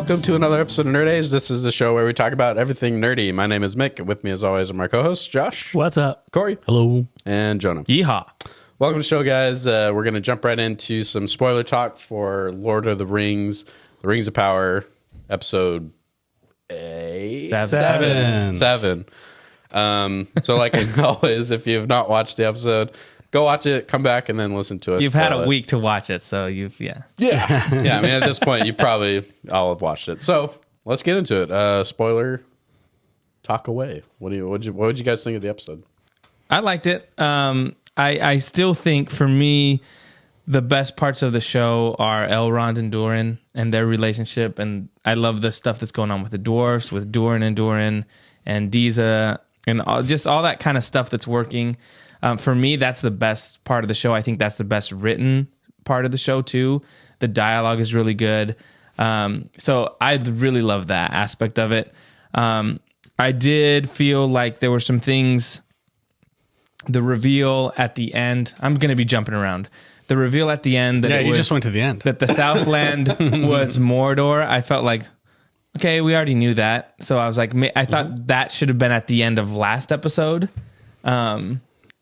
welcome to another episode of Nerd Age. This is the show where we talk about everything nerdy. My name is Mick, and with me as always are my co-hosts, Josh. What's up? Corey. Hello. And Jonah. Yeehaw. Welcome to the show, guys. We're going to jump right into some spoiler talk for Lord of the Rings, The Rings of Power, episode 7. So like always, if you have not watched the episode, go watch it, come back, and then listen to us. You've had a week to watch it, so Yeah. I mean, at this point, you probably all have watched it. So let's get into it. Spoiler talk away. What would you guys think of the episode? I liked it. I still think for me, the best parts of the show are Elrond and Durin and their relationship, and I love the stuff that's going on with the dwarfs, with Durin and Disa, and all that kind of stuff that's working. For me, that's the best part of the show. I think that's the best written part of the show, too. The dialogue is really good. So I really love that aspect of it. I did feel like there were some things, the reveal at the end, I'm going to be jumping around. The reveal at the end, that you just went to the end. that the Southland was Mordor, I felt like, okay, we already knew that. So I was like, I thought that should have been at the end of last episode.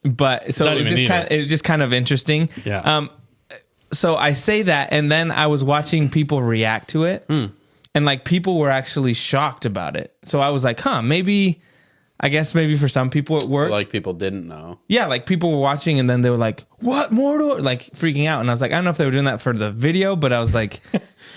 But so it was just kind of interesting. Yeah. So I say that, and then I was watching people react to it, and like people were actually shocked about it. So I was like, maybe for some people it worked. Like people didn't know. Yeah, like people were watching, and then they were like, "What, Mordor?" Like freaking out, and I was like, I don't know if they were doing that for the video, but I was like,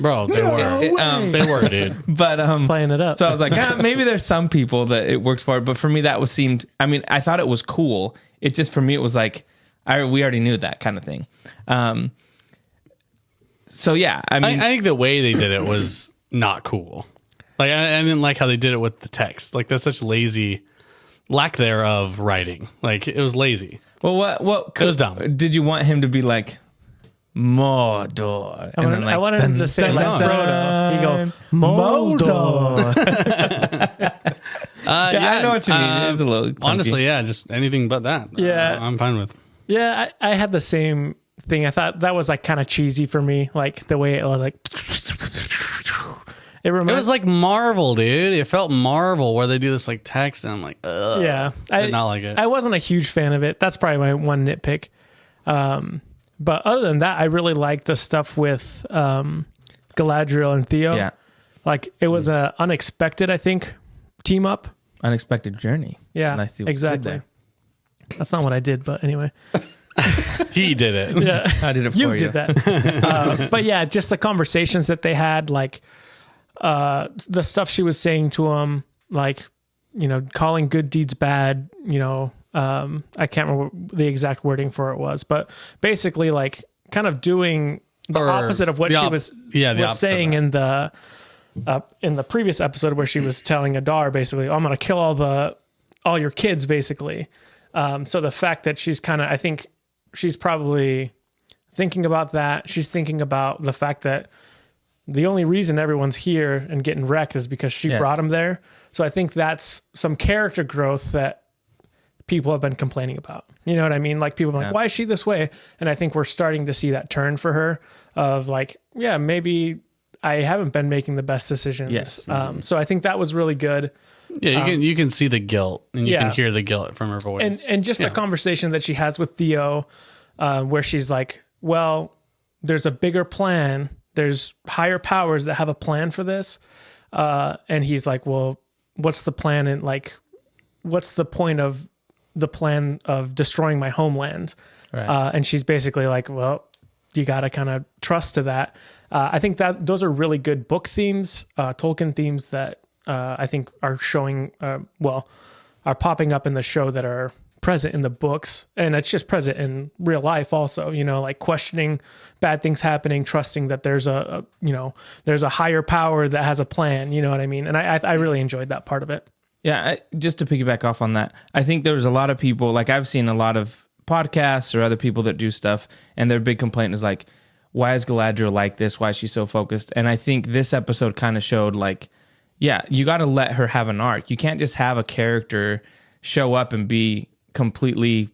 Bro, they were. They were, dude. But Playing it up. So I was like, maybe there's some people that it worked for, but for me that seemed. I mean, I thought it was cool. It just for me it was like, we already knew that kind of thing. So yeah, I mean, I think the way they did it was not cool. Like I didn't like how they did it with the text. Like that's such lazy lack thereof writing. Like it was lazy. well, what It was dumb. did you want him to be like? Mordor. I wanted him to say like Frodo. He go, Mordor. I know what you mean. It was a little clunky. Honestly, yeah, just anything but that. Yeah. I'm fine with. Yeah, I had the same thing. I thought that was like kind of cheesy for me. Like the way it was like. It was like Marvel, dude. It felt Marvel where they do this like text, and I'm like, ugh. Yeah. I did not like it. I wasn't a huge fan of it. That's probably my one nitpick. But other than that, I really liked the stuff with Galadriel and Theo. Yeah. Like it was a unexpected, I think, team up. Unexpected journey. Yeah, And I see what you did exactly. there. That's not what I did, but anyway. He did it. Yeah, I did it for you did that. But yeah, just the conversations that they had, like the stuff she was saying to him, like, you know, calling good deeds bad, you know, I can't remember what the exact wording for it was, but basically like kind of doing the opposite of what she was saying in the previous episode where she was telling Adar basically, I'm going to kill all your kids basically. So the fact that she's kind of, I think she's probably thinking about that. She's thinking about the fact that the only reason everyone's here and getting wrecked is because she brought them there. So I think that's some character growth that people have been complaining about. You know what I mean? Like people are like, why is she this way? And I think we're starting to see that turn for her of like, yeah, maybe I haven't been making the best decisions. Yes. So I think that was really good. Yeah, you can see the guilt and you can hear the guilt from her voice. And just the conversation that she has with Theo, where she's like, well, there's a bigger plan. There's higher powers that have a plan for this. And he's like, well, what's the plan? And like, what's the point of the plan of destroying my homeland? Right. And she's basically like, well, you got to kind of trust to that. I think that those are really good book themes, Tolkien themes that I think are showing, are popping up in the show that are present in the books. And it's just present in real life also, you know, like questioning bad things happening, trusting that there's there's a higher power that has a plan, you know what I mean? And I really enjoyed that part of it. Yeah, just to piggyback off on that, I think there was a lot of people, like I've seen a lot of podcasts or other people that do stuff, and their big complaint is like, why is Galadriel like this? Why is she so focused? And I think this episode kind of showed like, yeah, you got to let her have an arc. You can't just have a character show up and be completely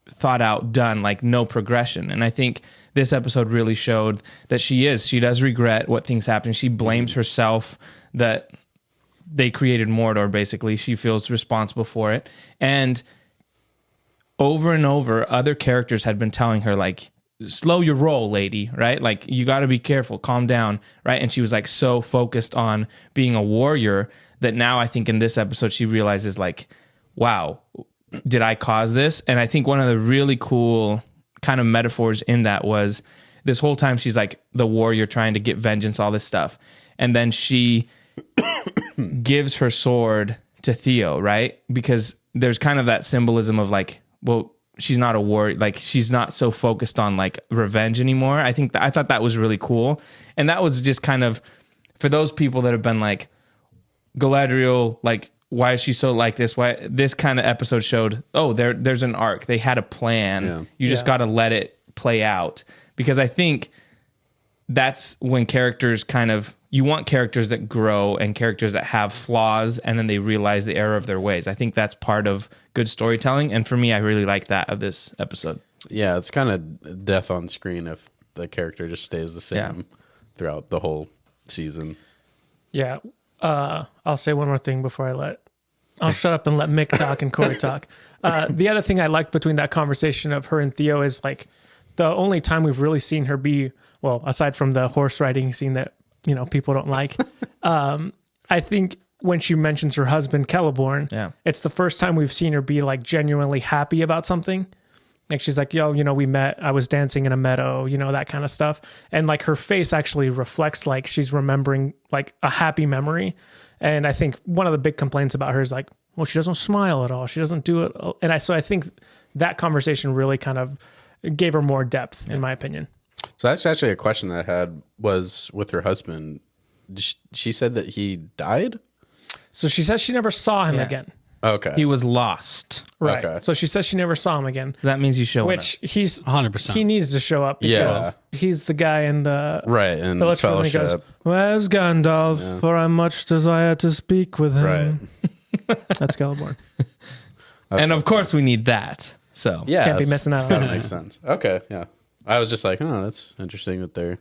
thought out, done, like no progression. And I think this episode really showed that she does regret what things happened. She blames herself that they created Mordor, basically. She feels responsible for it. And over and over, other characters had been telling her, like, slow your roll, lady, right? Like, you got to be careful, calm down, right? And she was like so focused on being a warrior that now I think in this episode she realizes, like, wow, did I cause this? And I think one of the really cool kind of metaphors in that was this whole time she's like the warrior trying to get vengeance, all this stuff. And then she gives her sword to Theo, right? Because there's kind of that symbolism of like, well, she's not a warrior, like she's not so focused on like revenge anymore. I thought that was really cool. And that was just kind of for those people that have been like, Galadriel, like, why is she so like this? Why this kind of episode showed, oh, there's an arc. They had a plan. Yeah. You just got to let it play out. Because I think that's when characters kind of, you want characters that grow and characters that have flaws and then they realize the error of their ways. I think that's part of good storytelling. And for me, I really like that of this episode. Yeah, it's kind of death on screen if the character just stays the same throughout the whole season. Yeah. I'll say one more thing before I'll shut up and let Mick talk and Corey talk. The other thing I liked between that conversation of her and Theo is like the only time we've really seen her be, well, aside from the horse riding scene that, you know, people don't like. I think when she mentions her husband, Celeborn, it's the first time we've seen her be like genuinely happy about something. Like she's like, yo, you know, we met, I was dancing in a meadow, you know, that kind of stuff. And like her face actually reflects like she's remembering like a happy memory. And I think one of the big complaints about her is like, well, she doesn't smile at all. She doesn't do it. And so I think that conversation really kind of gave her more depth, in my opinion. So that's actually a question that I had was with her husband. She said that he died? So she says she never saw him again. Okay. He was lost. Right. Okay. So she says she never saw him again. That means he's showing Which up. he's 100%. He needs to show up because he's the guy in the Right, in Fellowship. And he Fellowship. goes, "Where's Gandalf? For I much desire to speak with him." Right. That's Celeborn. And of course we need that. So Yeah. Can't be that's- missing out on That that. makes sense. Okay, yeah. I was just like, oh, that's interesting that they're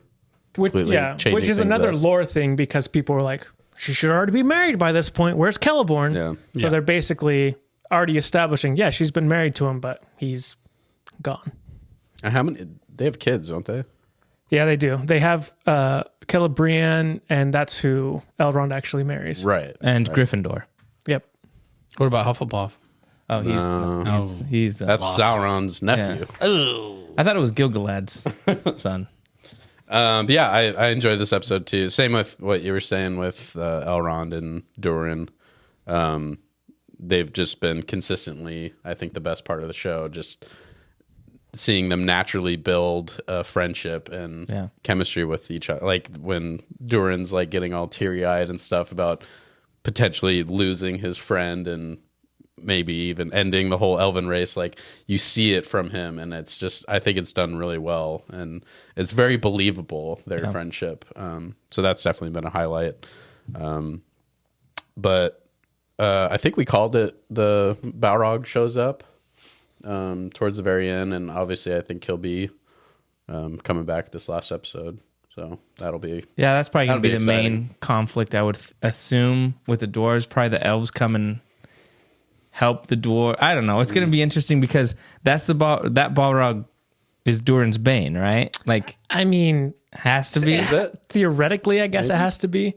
Which, completely changing which is things another up. lore thing because people were like, she should already be married by this point. Where's Celeborn? Yeah. So they're basically already establishing, she's been married to him, but he's gone. And how many? They have kids, don't they? Yeah, they do. They have Celebrian, and that's who Elrond actually marries. Right. and Gryffindor. Yep. What about Hufflepuff? Oh, he's That's Lost. Sauron's nephew. I thought it was Gilgalad's son. But yeah, I enjoyed this episode too. Same with what you were saying with Elrond and Durin. They've just been consistently, I think, the best part of the show. Just seeing them naturally build a friendship and chemistry with each other. Like when Durin's like getting all teary eyed and stuff about potentially losing his friend and maybe even ending the whole elven race. Like you see it from him, and it's just, I think it's done really well, and it's very believable, their friendship. So that's definitely been a highlight. But I think we called it the Balrog shows up towards the very end, and obviously I think he'll be coming back this last episode. So that'll be Yeah, that's probably going to be That'll the be main exciting. conflict, I would assume, with the dwarves. Probably the elves come and help the dwarf. I don't know. It's going to be interesting because that's that Balrog is Durin's bane, right? Like, I mean, has to be. theoretically, I guess it has to be.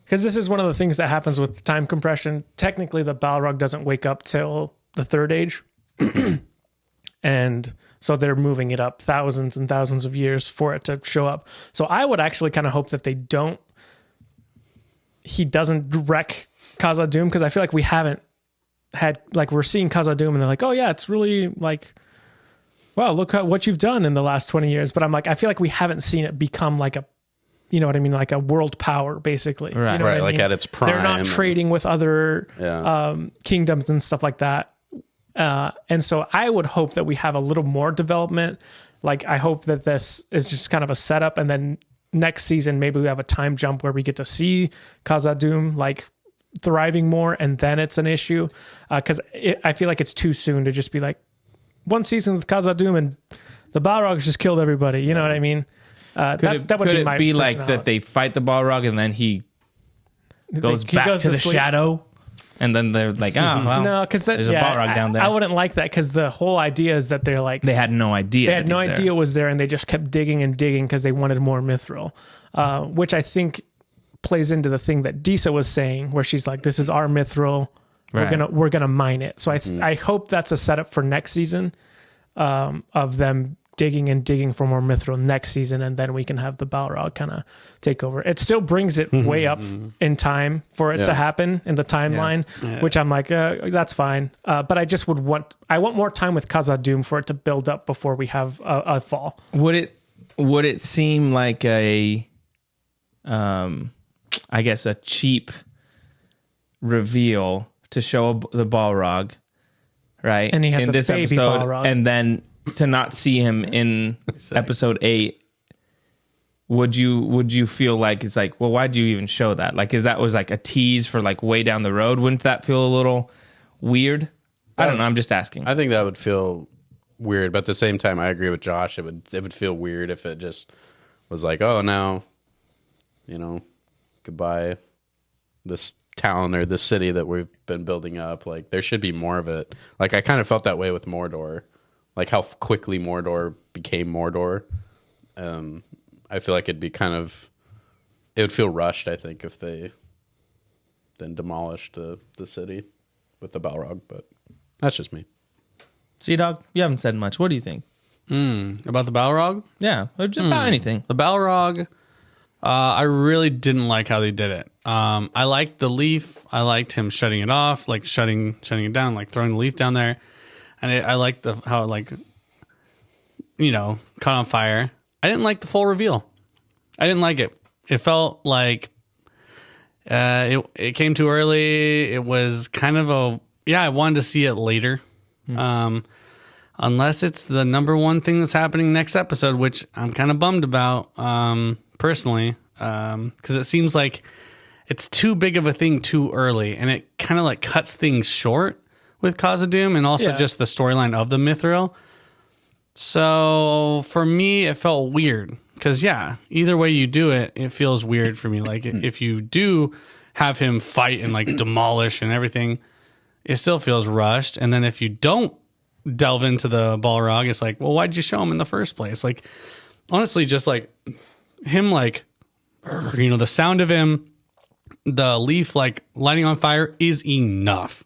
Because this is one of the things that happens with time compression. Technically, the Balrog doesn't wake up till the Third Age. And so they're moving it up thousands and thousands of years for it to show up. So I would actually kind of hope that he doesn't wreck Khazad-dûm, because I feel like we haven't had, like, we're seeing Khazad-dûm and they're like, oh yeah, it's really like, wow, look at what you've done in the last 20 years. But I'm like, I feel like we haven't seen it become like a, you know what I mean? Like a world power, basically. Right. You know what Right, I like mean? at its prime. They're not trading with other kingdoms and stuff like that. And so I would hope that we have a little more development. Like, I hope that this is just kind of a setup, and then next season, maybe we have a time jump where we get to see Khazad-dûm like thriving more, and then it's an issue. Because I feel like it's too soon to just be like, one season with Khazad-dûm and the Balrogs just killed everybody. You know what I mean? That would could be it my be like personality. that they fight the Balrog and then he goes He back goes to to the sleep. shadow, and then they're like, oh, well, No, because there's a Balrog down there. I wouldn't like that because the whole idea is that they're like they had no idea. they had that no he's there. idea it was there, and they just kept digging and digging because they wanted more mithril, which I think plays into the thing that Disa was saying, where she's like, "This is our mithril. Right. We're gonna mine it." So I hope that's a setup for next season, of them digging and digging for more mithril next season, and then we can have the Balrog kind of take over. It still brings it way up in time for it to happen in the timeline, which I'm like, that's fine. But I just want more time with Khazad-dûm for it to build up before we have a fall. Would it seem like a, I guess a cheap reveal to show the Balrog, right? And he has in a this baby episode, Balrog. and then to not see him in episode 8. Would you feel like it's like, well, why'd you even show that? Like, is that was like a tease for like way down the road? Wouldn't that feel a little weird? I don't know. I'm just asking. I think that would feel weird, but at the same time, I agree with Josh. It would feel weird if it just was like, oh, now, goodbye, this town or this city that we've been building up. Like, there should be more of it. Like, I kind of felt that way with Mordor, like how quickly Mordor became Mordor. I feel like it would feel rushed, I think, if they then demolished the city with the Balrog, but that's just me. Sea-Dog, you haven't said much. What do you think? About the Balrog? Yeah, or just about anything. The Balrog, I really didn't like how they did it. I liked the leaf. I liked him shutting it off, like shutting it down, like throwing the leaf down there. And I liked how it, caught on fire. I didn't like the full reveal. I didn't like it. It felt like it came too early. It was kind of I wanted to see it later. Unless it's the number one thing that's happening next episode, which I'm kind of bummed about, personally, because it seems like it's too big of a thing too early, and it kind of like cuts things short with Khazad-dûm and also just the storyline of the mithril. So for me, it felt weird because either way you do it, it feels weird for me. Like if you do have him fight and like demolish and everything, it still feels rushed. And then if you don't delve into the Balrog, it's like, well, why'd you show him in the first place? Like, honestly, just like him, like, the sound of him, the leaf like lighting on fire is enough.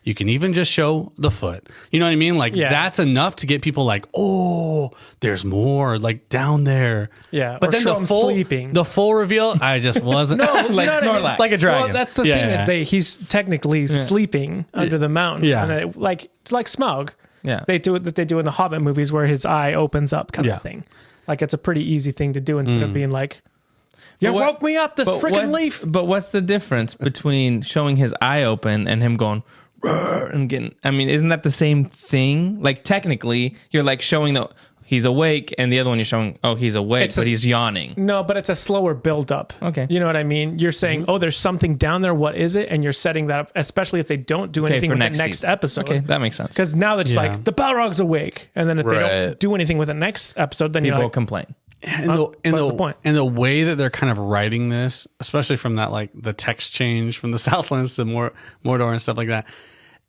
You can even just show the foot. You know what I mean? Like, that's enough to get people like, oh, there's more, like, down there. Yeah, but or then show him sleeping. the full reveal, I just wasn't. like You know what I mean? Snorlax. Like a dragon. Well, that's the thing is he's technically sleeping under the mountain. Yeah. And it's like Smaug. Yeah. They do it that they do in the Hobbit movies where his eye opens up kind of thing. Like, it's a pretty easy thing to do instead of being like, you woke me up, this freaking leaf. But what's the difference between showing his eye open and him going "Rrr," and getting? I mean, isn't that the same thing? Like, technically, you're like showing he's awake, and the other one you're showing, he's awake, but he's yawning. No, but it's a slower build up. Okay. You know what I mean? You're saying, there's something down there. What is it? And you're setting that up, especially if they don't do anything for with next the next season. episode. Okay, that makes sense. Because now it's like, the Balrog's awake. And then if they don't Right. do anything with the next episode, then People you're will like, complain. And what's the point? And the way that they're kind of writing this, especially from that, like the text change from the Southlands to Mordor and stuff like that,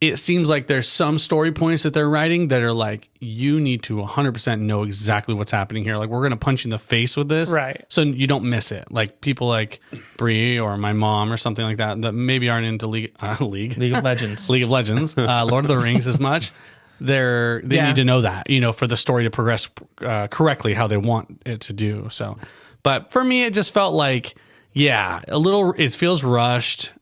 it seems like there's some story points that they're writing that are like, you need to 100% know exactly what's happening here. Like, we're going to punch you in the face with this. Right. So you don't miss it. Like people like Bree or my mom or something like that maybe aren't into League League of Legends. League of Legends, Lord of the Rings as much. They need to know that, for the story to progress correctly how they want it to do. So, but for me, it just felt like, it feels rushed.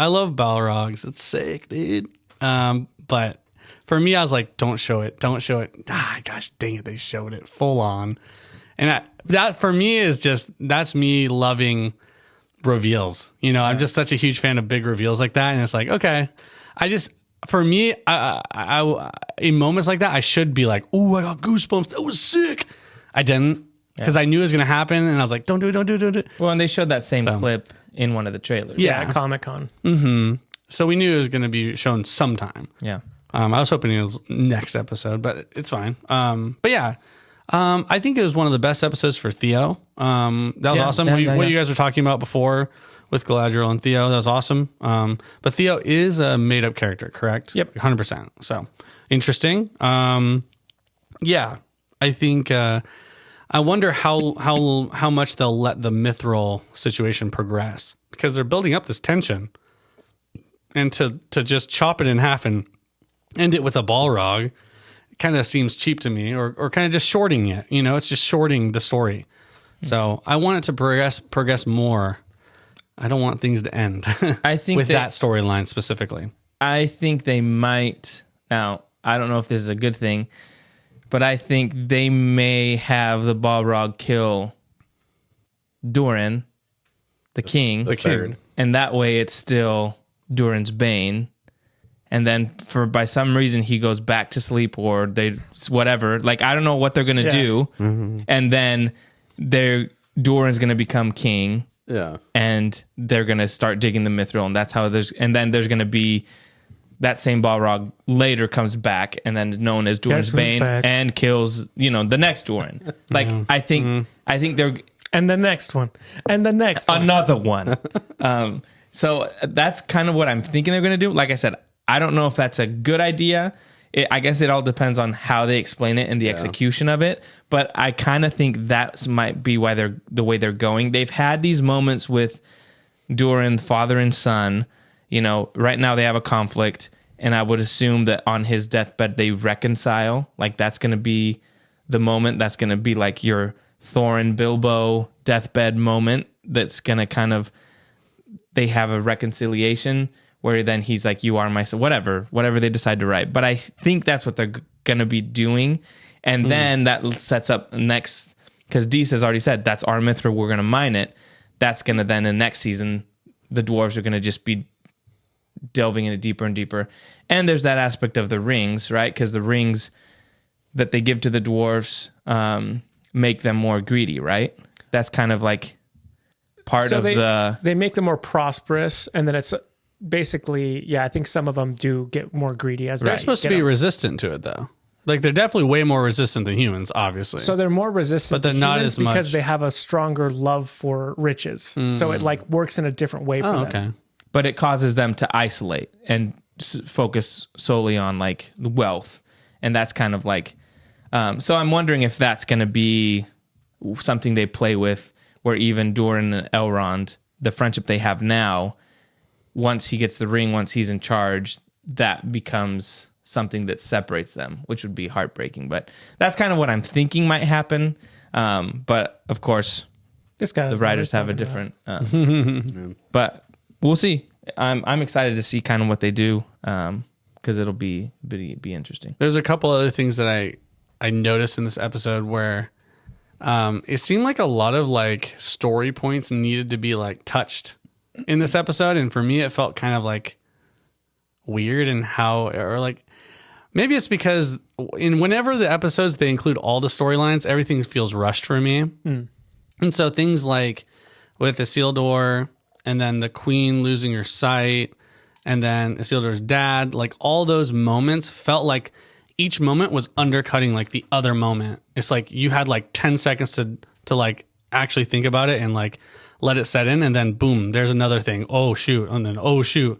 I love Balrogs. It's sick, dude. But for me, I was like, don't show it. Gosh dang it. They showed it full on. And that for me is that's me loving reveals. I'm just such a huge fan of big reveals like that. And it's like, okay, for me, I in moments like that, I should be like, "Oh, I got goosebumps. That was sick." I didn't because I knew it was going to happen, and I was like, "Don't do it." Well, and they showed that same clip in one of the trailers. Yeah. at Comic-Con. So we knew it was going to be shown sometime. Yeah. I was hoping it was next episode, but it's fine. But yeah, I think it was one of the best episodes for Theo. That was awesome. What you guys were talking about before with Galadriel and Theo, that was awesome. But Theo is a made up character, correct? Yep. 100%. So interesting. Yeah, I think, I wonder how much they'll let the Mithril situation progress, because they're building up this tension, and to just chop it in half and end it with a Balrog kind of seems cheap to me, or kind of just shorting it. You know, it's just shorting the story. So I want it to progress more. I don't want things to end. I think with that storyline specifically. I think they might. Now, I don't know if this is a good thing, but I think they may have the Balrog kill Durin, the king. The king. And that way it's still Durin's bane. And then by some reason he goes back to sleep, or whatever. Like, I don't know what they're going to do. Mm-hmm. And then Durin's going to become king. Yeah. And they're going to start digging the Mithril, and that's how and then there's going to be that same Balrog later comes back and then known as Durin's Bane and kills, the next Durin. Like, I think they're... And the next one. And the next one. Another one. So that's kind of what I'm thinking they're going to do. Like I said, I don't know if that's a good idea. I guess it all depends on how they explain it and the execution of it. But I kind of think that might be why they're the way they're going. They've had these moments with Durin, father and son. Right now they have a conflict, and I would assume that on his deathbed they reconcile. Like, that's going to be the moment. That's going to be like your Thorin Bilbo deathbed moment. That's going to kind of, they have a reconciliation where then he's like, you are my son, whatever they decide to write. But I think that's what they're going to be doing. And then that sets up next, because Dees has already said, that's our Mithril, we're going to mine it. That's going to then, in next season, the dwarves are going to just be delving into deeper and deeper. And there's that aspect of the rings, right? Because the rings that they give to the dwarves make them more greedy, right? That's kind of like part of they make them more prosperous, and then it's basically, I think some of them do get more greedy as they're supposed to be resistant to it, though. Like, they're definitely way more resistant than humans, obviously. So they're more resistant, but they're not as much because they have a stronger love for riches. So it like works in a different way for them. Okay. But it causes them to isolate and focus solely on like the wealth, and that's kind of like. So I'm wondering if that's going to be something they play with, where even Durin and Elrond, the friendship they have now, once he gets the ring, once he's in charge, that becomes something that separates them, which would be heartbreaking. But that's kind of what I'm thinking might happen. But of course, the writers have a different. But we'll see. I'm excited to see kind of what they do, because it'll be interesting. There's a couple other things that I noticed in this episode where it seemed like a lot of like story points needed to be like touched in this episode, and for me it felt kind of like weird, and maybe it's because whenever the episodes they include all the storylines, everything feels rushed for me. And so things like with Isildur, and then the queen losing her sight, and then Isildur's dad, like all those moments felt like each moment was undercutting like the other moment. It's like you had like 10 seconds to like actually think about it and like let it set in, and then boom, there's another thing. Oh shoot. And then oh shoot.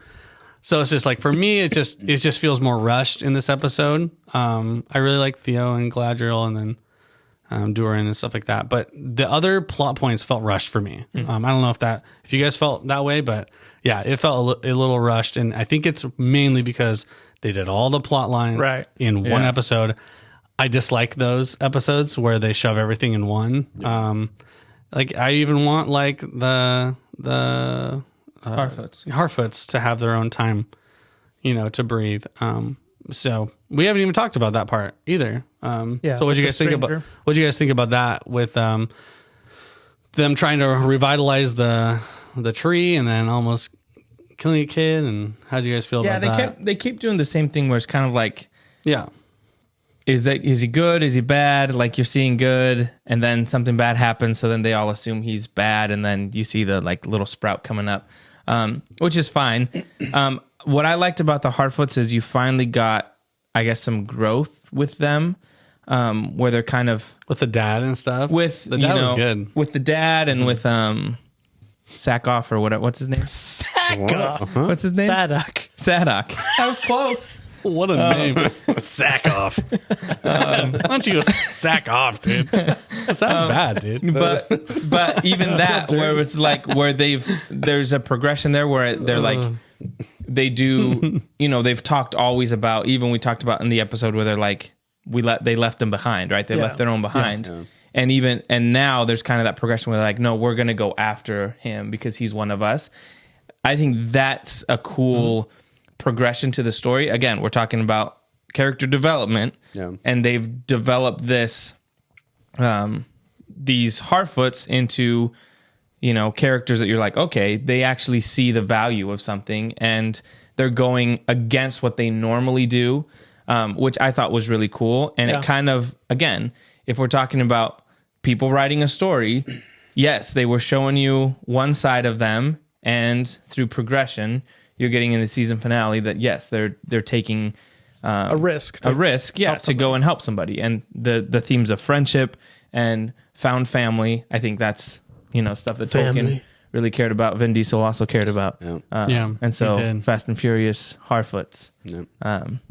So it's just like, for me, it just feels more rushed in this episode. I really like Theo and Galadriel, and then Durin and stuff like that. But the other plot points felt rushed for me. I don't know if you guys felt that way, but yeah, it felt a little rushed. And I think it's mainly because they did all the plot lines in one episode. I dislike those episodes where they shove everything in one. Like, I even want like the Harfoots to have their own time, to breathe. So we haven't even talked about that part either. So what do you guys think about? What do you guys think about that with them trying to revitalize the tree and then almost killing a kid? And how do you guys feel about that? They keep doing the same thing where it's kind of like, is he good? Is he bad? Like, you're seeing good, and then something bad happens, so then they all assume he's bad, and then you see the like little sprout coming up, which is fine. What I liked about the Harfoots is you finally got I guess, some growth with them, where they're kind of with the dad and stuff. with the dad was good. with the dad and with Sackhoff or whatever. What's his name? What's his name? Sadok. Sadok. I was close. What a name. Sack off. Why don't you go sack off, dude? That sounds bad, dude. But even that, where it's like where there's a progression there where they're like they do, they've talked always about, even we talked about in the episode where they're like they left them behind, right? They left their own behind. Yeah. And now there's kind of that progression where they're like, no, we're going to go after him because he's one of us. I think that's a cool progression to the story. Again, we're talking about character development, and they've developed these Harfoots into characters that you're like, okay, they actually see the value of something, and they're going against what they normally do, which I thought was really cool. And it kind of, again, if we're talking about people writing a story, yes, they were showing you one side of them, and through progression, you're getting in the season finale that yes, they're taking a risk to go and help somebody, and the themes of friendship and found family. I think that's stuff that Tolkien really cared about. Vin Diesel also cared about. And so Fast and Furious Harfoots.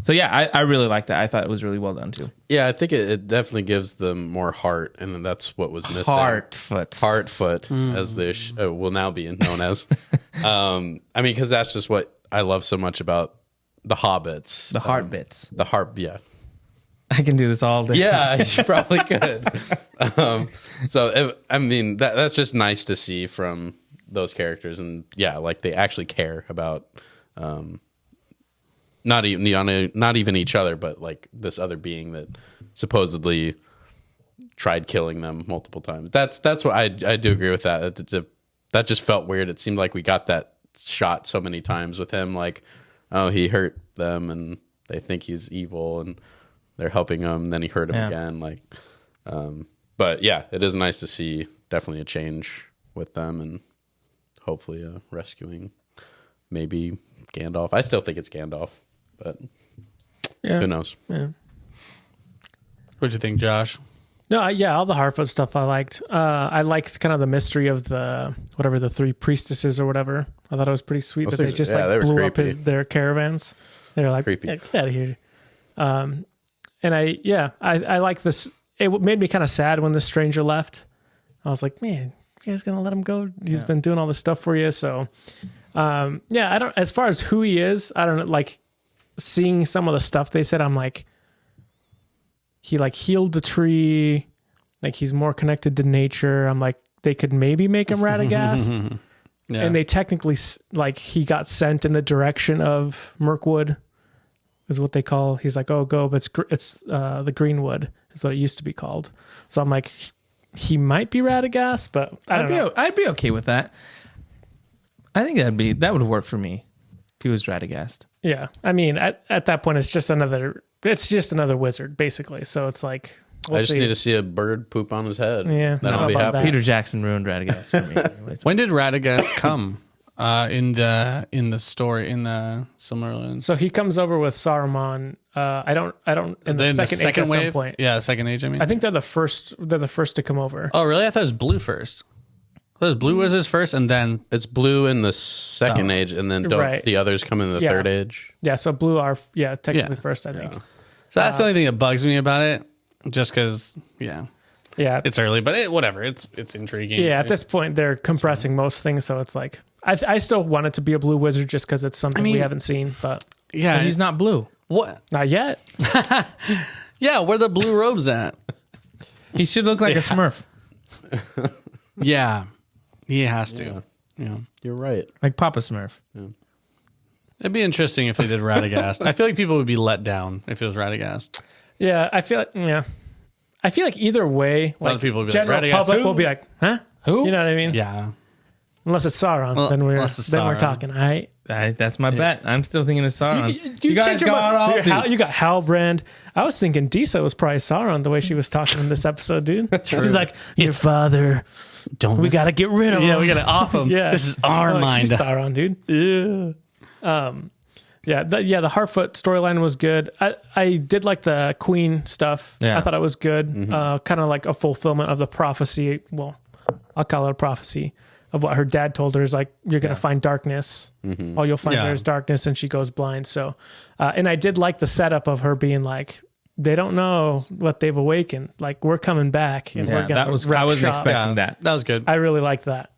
So yeah, I really liked that. I thought it was really well done too. Yeah, I think it definitely gives them more heart, and that's what was missing. Heartfoot, as they will now be known as. Because that's just what I love so much about the Hobbits. The heart bits. Yeah. I can do this all day. Yeah, you probably could. That's just nice to see from those characters, and like they actually care about not even each other, but like this other being that supposedly tried killing them multiple times. That's what I do agree with that. That just felt weird. It seemed like we got that shot so many times with him, like, oh, he hurt them and they think he's evil and they're helping him, and then he hurt him again. Like, but yeah, it is nice to see definitely a change with them, and hopefully rescuing maybe Gandalf. I still think it's Gandalf, but who knows? Yeah. What'd you think, Josh? No, all the Harfoot stuff I liked. I liked kind of the mystery of the three priestesses or whatever. I thought it was pretty sweet that they just they blew up their caravans. They were like, creepy. Yeah, get out of here. And I like this. It made me kind of sad when the stranger left. I was like, man, you guys gonna let him go? He's been doing all this stuff for you. So, I don't. As far as who he is, I don't know. Like seeing some of the stuff they said, I'm like, he like healed the tree. Like he's more connected to nature. I'm like, they could maybe make him Radagast. And they technically he got sent in the direction of Mirkwood. Is what they call. He's like, oh, go, but it's the Greenwood is what it used to be called. So I'm like, he might be Radagast, but I'd be okay with that. I think that would work for me if he was Radagast. Yeah, I mean, at that point, it's just another wizard, basically. So it's like, I just need to see a bird poop on his head. Yeah, then I'll be happy. that. Peter Jackson ruined Radagast for me. Anyways. When did Radagast come? In the story in the Silmarillion. So he comes over with Saruman. I don't in the second age at wave? some point. Yeah, the second age. I mean, I think they're the first to come over. Oh, really? I thought it was Blue first. I thought it was Blue was his first, and then it's Blue in the second age, and then the others come in the third age. Yeah, so Blue are technically first, I think. So that's the only thing that bugs me about it, just because it's early, but whatever. It's intriguing. Yeah, at this point they're compressing most things, so it's like I still want it to be a blue wizard just because it's something we haven't seen, but and he's not blue. What? Not yet. Yeah, where the blue robes at? He should look like a Smurf. Yeah, he has to. Yeah, you're right. Like Papa Smurf. Yeah. It'd be interesting if they did Radagast. I feel like people would be let down if it was Radagast. Yeah, I feel like either way, a lot of people would be general like, public will be like, huh? Who? You know what I mean? Yeah. Unless it's Sauron, then we're talking. All right. That's my bet. I'm still thinking of Sauron. You guys got you got Halbrand. I was thinking Disa was probably Sauron the way she was talking in this episode, dude. She's like, your father. We got to get rid of him. Yeah, we got to off him. Yeah. This is our mind. She's Sauron, dude. Yeah. Yeah, the Harfoot storyline was good. I did like the Queen stuff. Yeah. I thought it was good. Kind of like a fulfillment of the prophecy. Well, I'll call it a prophecy of what her dad told her is like, you're going to find darkness. All you'll find there is darkness, and she goes blind. So, and I did like the setup of her being like, they don't know what they've awakened. Like, we're coming back. And we're gonna I wasn't shop. expecting that. That was good. I really like that.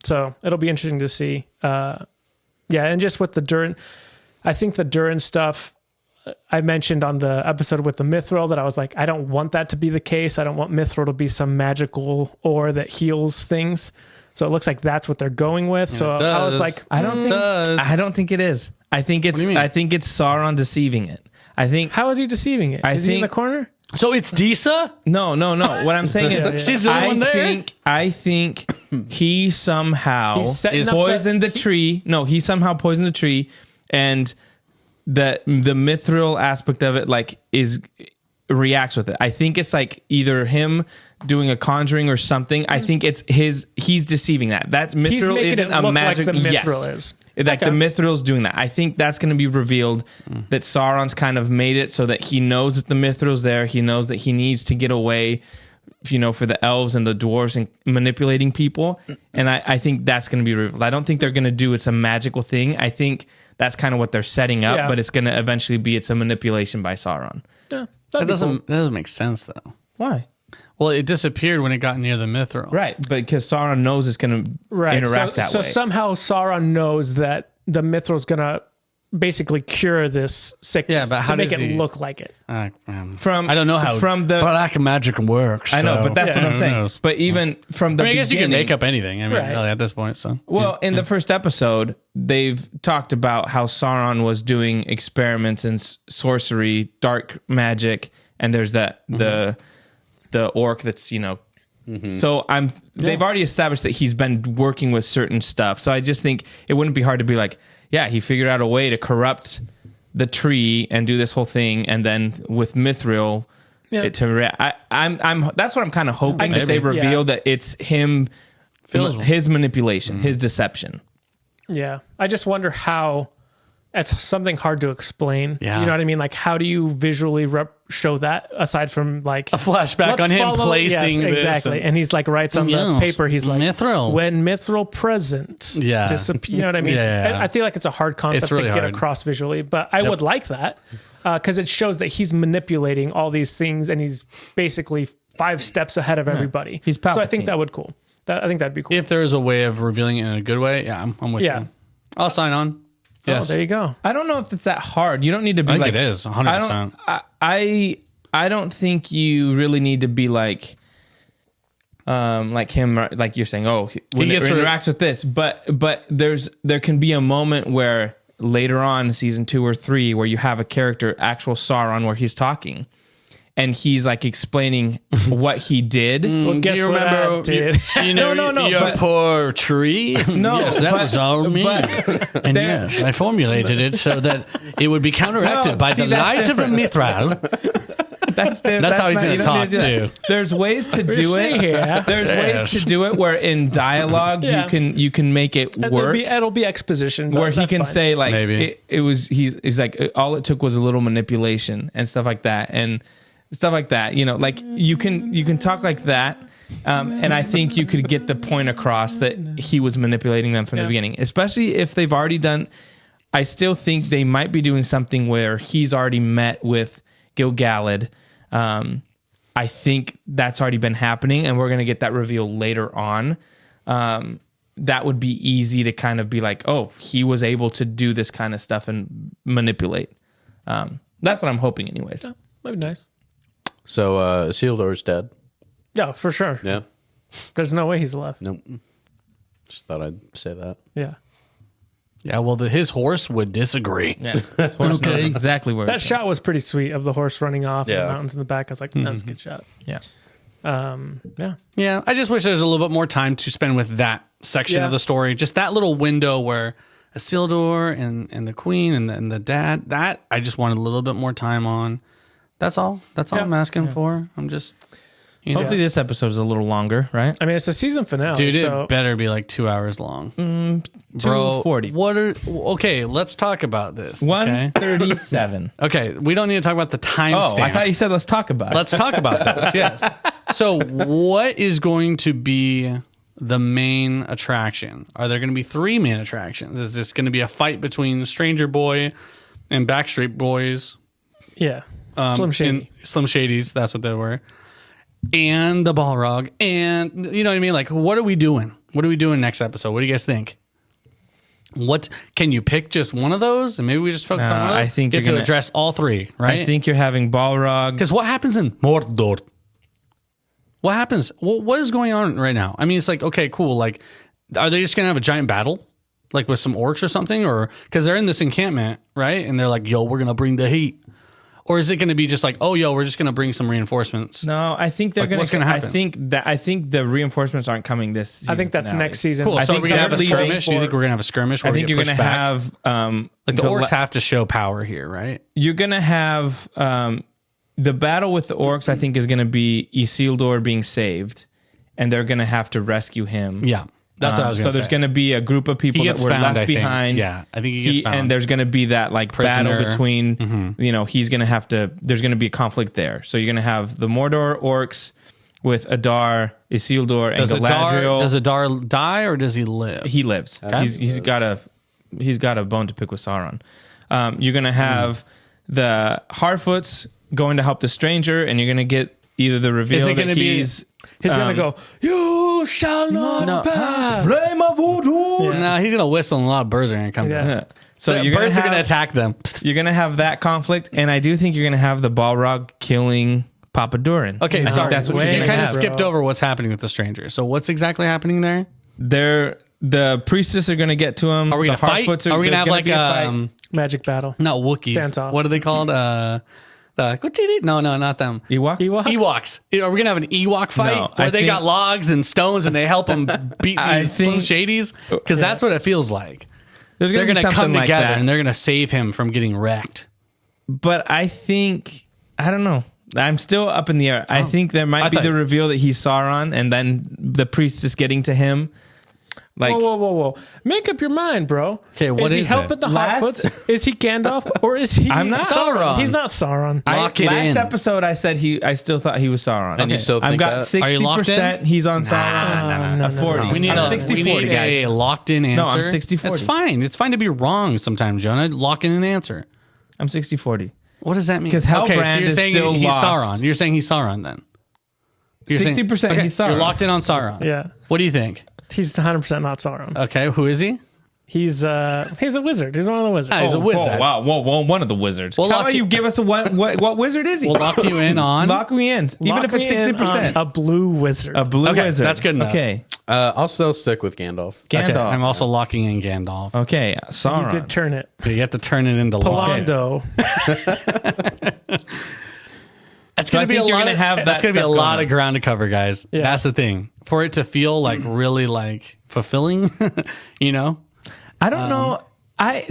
So it'll be interesting to see. And just with the Durin, I think the Durin stuff I mentioned on the episode with the Mithril that I was like, I don't want that to be the case. I don't want Mithril to be some magical ore that heals things. So it looks like that's what they're going with. So I was like, I don't think it is. I think it's Sauron deceiving it. I think how is he deceiving it? Is he in the corner? So it's Disa? No. What I'm saying is, She's the only one there? I think he somehow He's setting up poisoned the tree. No, he somehow poisoned the tree, and that the mithril aspect of it reacts with it. I think it's like either him doing a conjuring or something. I think it's he's deceiving that. That's mithril isn't a magic. Like the mithril is. Like the Mithril's doing that. I think that's going to be revealed that Sauron's kind of made it so that he knows that the Mithril's there. He knows that he needs to get away, for the elves and the dwarves and manipulating people. And I think that's going to be revealed. I don't think they're going to do it's a magical thing. I think that's kind of what they're setting up, but it's going to eventually be it's a manipulation by Sauron. Yeah, That doesn't make sense, though. Why? Well, it disappeared when it got near the Mithril. Right, but because Sauron knows it's going to interact that way. So somehow Sauron knows that the Mithril's going to basically cure this sickness. Yeah, but how to make does it he look like it. I don't know how black magic works. I know, but that's what I'm who saying. knows? But even from the I guess you can make up anything. Right. Really, at this point. So, well, in the first episode, they've talked about how Sauron was doing experiments in sorcery, dark magic, and there's that the orc that's So they've already established that he's been working with certain stuff. So I just think it wouldn't be hard to be like, yeah, he figured out a way to corrupt the tree and do this whole thing, and then with Mithril, that's what I'm kind of hoping that they reveal that it's him, his manipulation, his deception. Yeah, I just wonder how. It's something hard to explain. Yeah. You know what I mean? Like, how do you visually show that aside from like a flashback on him placing this exactly? And he's like writes on the paper. He's like, Mithril. When Mithril present. Yeah. You know what I mean? Yeah. I feel like it's a hard concept to get across visually, but I would like that because it shows that he's manipulating all these things and he's basically 5 steps ahead of everybody. He's Palpatine. So I think that would cool. I think that'd be cool. If there is a way of revealing it in a good way, I'm with you. I'll sign on. Yes. Oh, there you go. I don't know if it's that hard. You don't need to be I think like it is 100%. I don't think you really need to be like him, like you're saying. Oh, when it interacts with this, but there can be a moment where later on, season 2 or 3, where you have a character, actual Sauron, where he's talking. And he's like explaining what he did. Well, guess do you what remember? I did? Your poor tree. No, yes, that was all me. And yes, I formulated it so that it would be counteracted by the light of a mithril. That's how he's going to talk too. There's ways to do it. There's ways to do it where in dialogue you can make it work. It'll be exposition where he can fine. say like Maybe. he's like all it took was a little manipulation and stuff like that and stuff like that. Like you can talk like that. And I think you could get the point across that he was manipulating them from the beginning, especially if they've already done. I still think they might be doing something where he's already met with Gil-galad. I think that's already been happening, and we're going to get that reveal later on. That would be easy to kind of be like, oh, he was able to do this kind of stuff and manipulate. That's what I'm hoping, anyways. Yeah, that'd be nice. So Isildur's dead. Yeah, for sure. Yeah. There's no way he's alive. Nope. Just thought I'd say that. Yeah. Yeah, well, his horse would disagree. Yeah, his horse knows exactly where that shot was pretty sweet of the horse running off in the mountains in the back. I was like, that's a good shot. Yeah. Yeah, I just wish there was a little bit more time to spend with that section of the story. Just that little window where Isildur and the queen and the dad, that I just wanted a little bit more time on. That's all. That's all I'm asking for. I'm just, Hopefully this episode is a little longer, right? I mean, it's a season finale. Dude, so it better be like 2 hours long. Bro, 2:40. okay, let's talk about this. Okay? 1:37. Okay, we don't need to talk about the timestamp. Oh, I thought you said let's talk about it. Let's talk about this. Yes. So, what is going to be the main attraction? Are there going to be 3 main attractions? Is this going to be a fight between Stranger Boy and Backstreet Boys? yeah, Slim Shady. Slim Shadys, that's what they were. And the Balrog. And you know what I mean? Like, what are we doing? What are we doing next episode? What do you guys think? What can you pick just one of those? And maybe we just focus on one of those? I think you you're have to gonna address all 3, right? I think you're having Balrog. Because what happens in Mordor? What happens? What is going on right now? I mean, it's like, okay, cool. Like, are they just going to have a giant battle? Like with some orcs or something? Or because they're in this encampment, right? And they're like, yo, we're going to bring the heat. Or is it going to be just like, oh, yo, we're just going to bring some reinforcements? No, I think they're Like, going what's gonna happen? I think the reinforcements aren't coming this season I think that's finale. next season. Cool. I So think we're going to have a they're leaving skirmish? Do you think we're going to have a skirmish? I where we think get you're going pushed to back? have Like the orcs have to show power here, right? you're going to have the battle with the orcs. I think is going to be Isildur being saved, and they're going to have to rescue him. Yeah. That's what I was going to So say. there's going to be a group of people He that gets were found, left I think. behind. Yeah, I think he gets found. And there's going to be that like battle Prisoner. between, he's going to have to. There's going to be a conflict there. So you're going to have the Mordor orcs with Adar, Isildur, and Galadriel. Does Adar die or does he live? He lives. He's got a bone to pick with Sauron. You're going to have the Harfoots going to help the stranger, and you're going to get either the reveal Is it that gonna be- he's. He's gonna go, "You shall not pass." Blame of voodoo. No, he's going to whistle and a lot of birds are going to come Yeah. down. So The you're birds are going to have, attack them. You're gonna have that conflict, and I do think you're gonna have the Balrog killing Papa Durin. Okay, I think sorry. that's what you you're gonna kind of have. skipped over what's happening with the stranger. So what's exactly happening there? The priestess are gonna get to him. Are we the going to fight? Harfoots Are we going to have there's like be a fight. Magic battle. not Wookiees? Dance off. What are they called? No, not them. Ewoks? Ewoks? Ewoks. Are we gonna have an Ewok fight No, where I they think- got logs and stones and they help them beat I these Slim think- Shadys? Because that's what it feels like. There's They're gonna gonna be come something like together that. and they're gonna save him from getting wrecked. But I think I don't know. I'm still up in the air. I think there I might be thought- the reveal that he's Sauron, and then the priestess getting to him. Like Whoa. Make up your mind, bro. Okay, what is he is helping it? the Last- Hotfoots? Is he Gandalf? Or is he I'm not Sauron. He's not Sauron. Lock it last in. episode, I said I still thought he was Sauron. And you still I've think got that? Are you locked 60%. in? He's on Sauron. no, A 40. We need I'm a 60-40, guys. a locked in answer. No, I'm 60-40. That's fine. It's fine to be wrong sometimes, Jonah. Lock in an answer. I'm 60-40. What does that mean? 'Cause so Halbrand you're is saying still he's lost. Sauron. You're saying he's Sauron then. You're saying- 60% okay, he's Sauron. You're locked in on Sauron. Yeah. What do you think? He's 100% not Sauron. Okay, who is he? He's a wizard. He's one of the wizards. He's a wizard. Oh, wow. Whoa, one of the wizards. Well, How lock about you it- give us a what wizard is he? We'll lock you in on. Lock me in. Even Lock if it's me in 60%. on a blue wizard. A blue Okay, wizard. that's good enough. Okay. I'll still stick with Gandalf. Gandalf. Okay, I'm also locking in Gandalf. Okay. he Sauron. did turn it. So you have to turn it into lock. Palando. That's So I gonna be a think you're lot. gonna have That's that gonna be a stuff lot going of ground to cover, guys. Yeah. That's the thing. For it to feel like really like fulfilling, you know. I don't know. I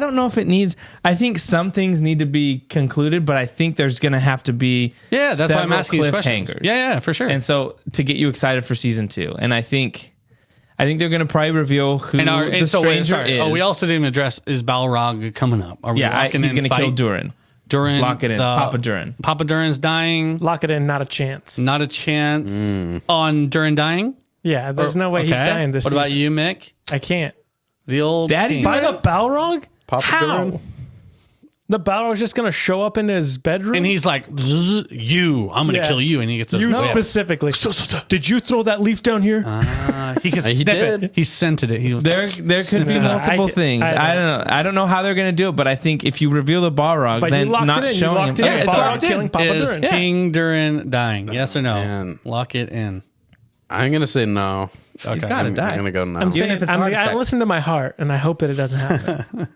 don't know if it needs. I think some things need to be concluded, but I think there's going to have to be. Yeah, that's why I'm several asking these questions. cliffhangers. Yeah, for sure. And so to get you excited for season 2, and I think they're going to probably reveal who and the stranger is. Oh, we also didn't address is Balrog coming up? Are we yeah, locking he's in going to kill fight? Durin. Durin? Lock it in. Papa Durin. Papa Durin's dying. Lock it in, not a chance. Not a chance on Durin dying. Yeah, there's no way he's dying this What season. about you, Mick? I can't. The old Daddy king. By the Balrog? Papa How? Durin? The Balrog's just going to show up in his bedroom? And he's like, you, I'm going to Yeah. kill you. And he gets a you whip. specifically. Did you throw that leaf down here? He could He sniff did. it. He scented it. He was, There could be it out. multiple I things. I don't know. I don't know how they're going to do it, but I think if you reveal the Balrog, But then you locked not it in. You showing locked him. it in. it's Balrog locked in. killing Papa is Durin. King Durin dying? Yes or no? Man. Lock it in. I'm gonna say no. Okay. He's got to I'm die. gonna go no. I'm saying, if it's a heart I attack. listen to my heart, and I hope that it doesn't happen.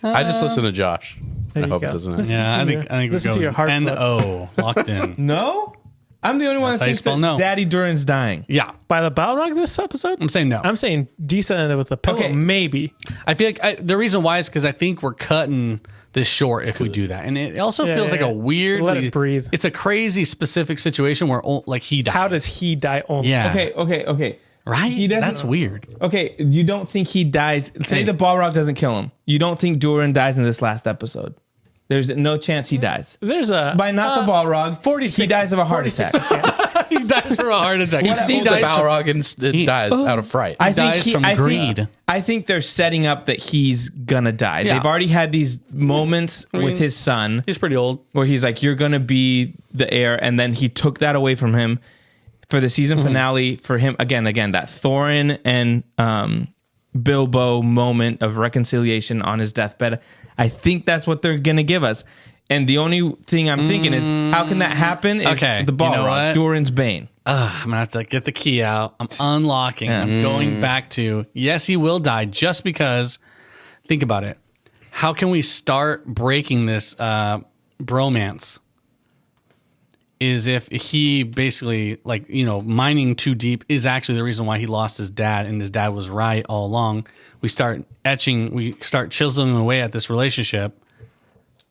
I just listen to Josh. There I you hope go. it doesn't Listen happen. Yeah, I think Listen we to go your heart. N-O. Locked in. No? I'm the only one That's that how you thinks spell that no. Daddy Durin's dying. Yeah. By the Balrog this episode? I'm saying no. I'm saying Disa ended with a pillow. Okay. Maybe. I feel like the reason why is because I think we're cutting this short if we do that. And it also feels like a weird. Let it breathe. It's a crazy specific situation where like he died. How does he die only? Yeah. Okay. Right? He doesn't- That's weird. Okay, you don't think he dies? Say the Balrog doesn't kill him. You don't think Durin dies in this last episode? There's no chance he dies. There's a By not the Balrog, 46 he dies of a heart attack. He dies from a heart attack. He sees the Balrog and dies out of fright. I think dies from greed. I think they're setting up that he's gonna die. Yeah. They've already had these moments with his son He's pretty old. where he's like, "You're gonna be the heir," and then he took that away from him for the season finale. For him, again, that Thorin and Bilbo moment of reconciliation on his deathbed. I think that's what they're gonna give us. And the only thing I'm thinking is, how can that happen? Is Okay, the you know Balrog, what? Durin's Bane. I'm gonna have to get the key out. I'm unlocking. I'm going back to yes, he will die just because. Think about it. How can we start breaking this bromance? Is if he basically mining too deep is actually the reason why he lost his dad, and his dad was right all along. We start chiseling away at this relationship.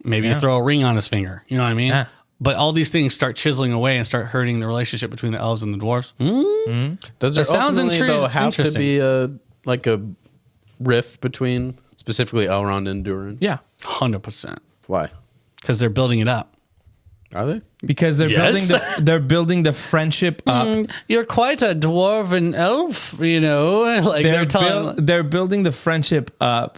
Maybe you throw a ring on his finger. You know what I mean? Yeah. But all these things start chiseling away and start hurting the relationship between the elves and the dwarves. Does there That sounds ultimately, though, have to interesting. be a rift between specifically Elrond and Durin? Yeah, 100%. Why? Because they're building it up. Are they? because they're Yes. building the friendship up. You're quite a dwarven elf, you know. Like They're building the friendship up.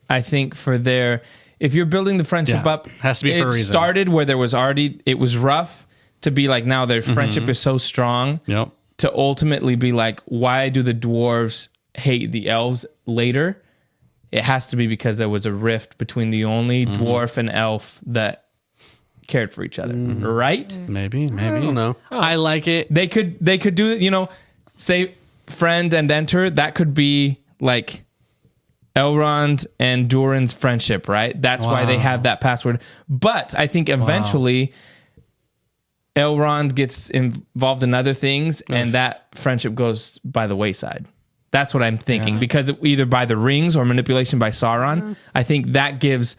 I think for their, if you're building the friendship Yeah. up, Has to be for a it reason. started where there was already, it was rough to be like, now their friendship is so strong Yep. to ultimately be like, why do the dwarves hate the elves later? It has to be because there was a rift between the only dwarf and elf that cared for each other, right? Maybe. I don't know. I like it. They could do, say friend and enter. That could be like Elrond and Durin's friendship, right? That's why they have that password. But I think eventually Elrond gets involved in other things, and that friendship goes by the wayside. That's what I'm thinking, because either by the rings or manipulation by Sauron, I think that gives.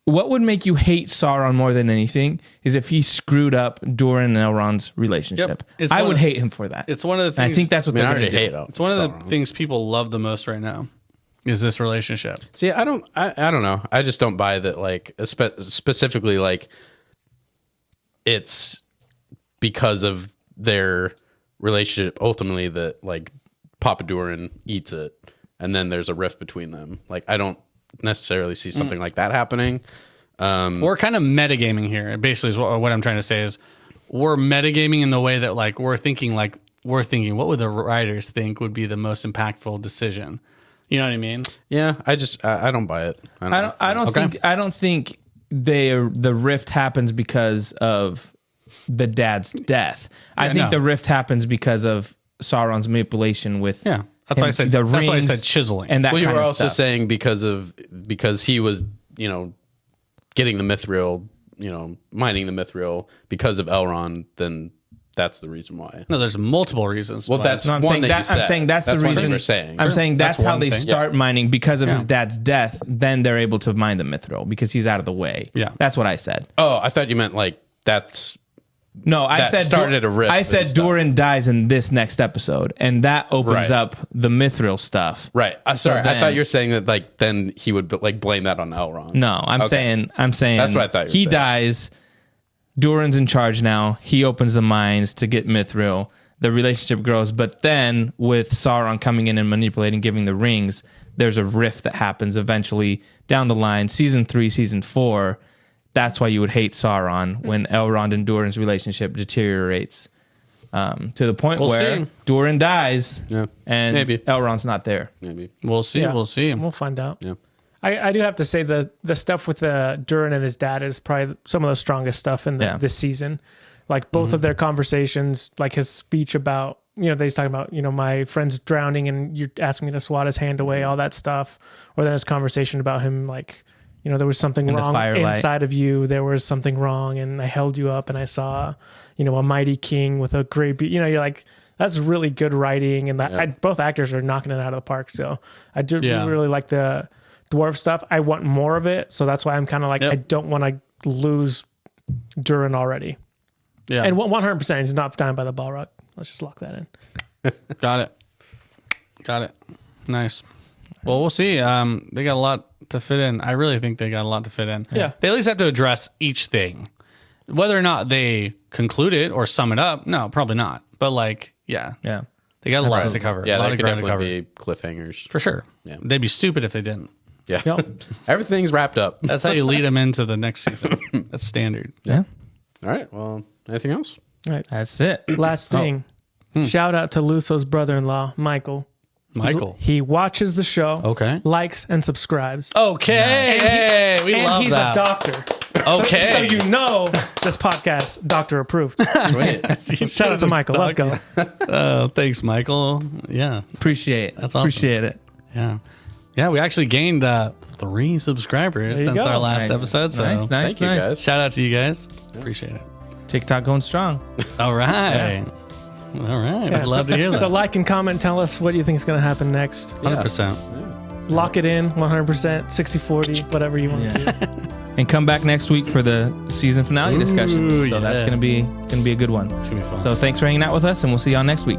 What would make you hate Sauron more than anything is if he screwed up Durin and Elrond's relationship. Yep. It's I one would of- hate him for that. It's one of the And things. I think that's what I mean, I they're going already to hate do. him. it's one of the things people love the most right now. Is this relationship? See, I don't know. I just don't buy that. Like specifically, like it's because of their relationship ultimately that like Papa Durin eats it, and then there's a rift between them. Like I don't necessarily see something like that happening. We're kind of metagaming here. Basically, is what I'm trying to say is we're metagaming in the way that we're thinking what would the writers think would be the most impactful decision. You know what I mean? Yeah, I don't buy it. I don't think the rift happens because of the dad's death. I think no. the rift happens because of Sauron's manipulation with Yeah. That's why I said. the That's why I rings said chiseling. and that Well, you kind were of also stuff. saying because he was getting the mithril, mining the mithril because of Elrond, then that's the reason why. no, there's multiple reasons. Well, why. that's No, I'm one saying that that. you said. I'm saying that's the one reason. thing we're saying. I'm saying that's how one they thing. start mining because of his dad's death. Then they're able to mine the mithril because he's out of the way. Yeah. That's what I said. Oh, I thought you meant like that's. No, I That said started a rift I and said stuff. Durin dies in this next episode, and that opens Right. up the mithril stuff. Right. Sorry, then- I thought you were saying that like then he would blame that on Elrond. No, I'm Okay. saying That's what I thought you were he saying. dies. Durin's in charge now. He opens the mines to get mithril. The relationship grows, but then with Sauron coming in and manipulating, giving the rings, there's a rift that happens eventually down the line. Season 3, season 4. That's why you would hate Sauron when Elrond and Durin's relationship deteriorates to the point We'll where see. Durin dies Yeah. and Maybe. Elrond's not there. Maybe. We'll see. Yeah. We'll see. We'll find out. Yeah. I do have to say the stuff with Durin and his dad is probably some of the strongest stuff in Yeah. this season. Like both of their conversations, like his speech about, he's talking about, my friend's drowning and you're asking me to swat his hand away, all that stuff. Or then his conversation about him, like, there was something In the wrong firelight. inside of you. There was something wrong and I held you up and I saw, a mighty king with a great, you're like, that's really good writing. And that both actors are knocking it out of the park. So I do Yeah. really like the dwarf stuff. I want more of it, so that's why I'm kind of like Yep. I don't want to lose Durin already. Yeah. And 100%, he's not dying by the Balrog. Let's just lock that in. Got it. Nice. Well, we'll see. They got a lot to fit in. I really think they got a lot to fit in. Yeah. They at least have to address each thing. Whether or not they conclude it or sum it up, no, probably not. But Yeah. they got a lot to cover. Yeah, a lot that of could ground to cover. definitely be cliffhangers. For sure. Yeah. They'd be stupid if they didn't. Yeah. Yep. Everything's wrapped up. That's how you lead them into the next season. That's standard. Yeah. All right. Well, anything else? All right. That's it. Last thing. Shout out to Luso's brother-in-law, Michael. Michael. He watches the show. Okay. Likes and subscribs. Okay. Hey, we and love he's that. a doctor. Okay. So you know this podcast, doctor approved. Shout out to Michael. Let's go. Thanks, Michael. Yeah. Appreciate it. That's awesome. Appreciate it. Yeah. Yeah, we actually gained 3 subscribers There you since go. our last Nice. episode. So Nice. Thank you, guys. shout out to you guys. Appreciate it. TikTok going strong. All right. All right. Yeah, We'd love to hear that. So like and comment. Tell us what you think is going to happen next. 100%. Lock it in 100%, 60-40, whatever you want to do. And come back next week for the season finale discussion. So that's yeah. gonna be a good one. It's going to be fun. So thanks for hanging out with us, and we'll see y'all next week.